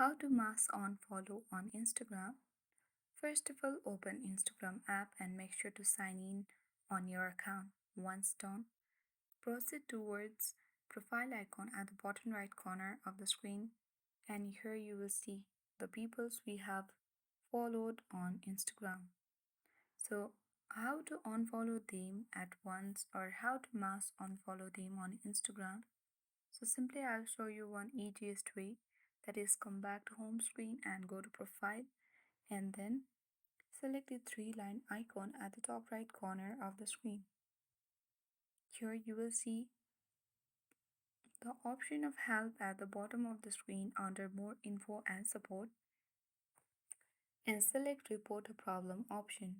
How to mass unfollow on Instagram. First of all, open Instagram app and make sure to sign in on your account. Once done, proceed towards profile icon at the bottom right corner of the screen, and here you will see the peoples we have followed on Instagram. So how to unfollow them at once or how to mass unfollow them on Instagram. So simply I'll show you one easiest way, that is come back to home screen and go to profile and then select the three-line icon at the top right corner of the screen. Here you will see the option of help at the bottom of the screen under more info and support, and select report a problem option.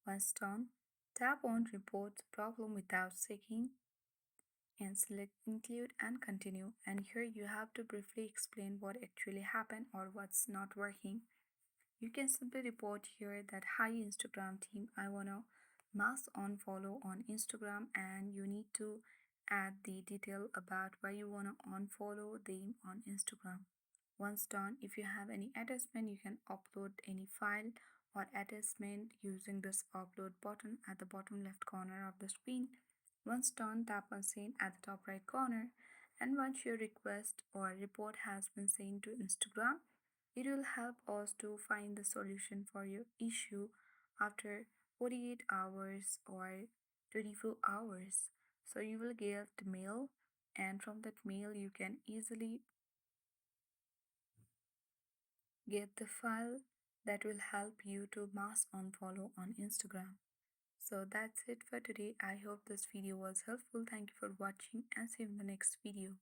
Once done, tap on report problem without seeking and select include and continue, and here you have to briefly explain what actually happened or what's not working. You can simply report here that hi Instagram team, I wanna mass unfollow on Instagram, and you need to add the detail about why you wanna unfollow them on Instagram. Once done, if you have any attachment, you can upload any file or attachment using this upload button at the bottom left corner of the screen. Once done, tap on send at the top right corner, and once your request or report has been sent to Instagram, it will help us to find the solution for your issue after 48 hours or 24 hours. So you will get the mail, and from that mail you can easily get the file that will help you to mass unfollow on Instagram. So that's it for today. I hope this video was helpful. Thank you for watching and see you in the next video.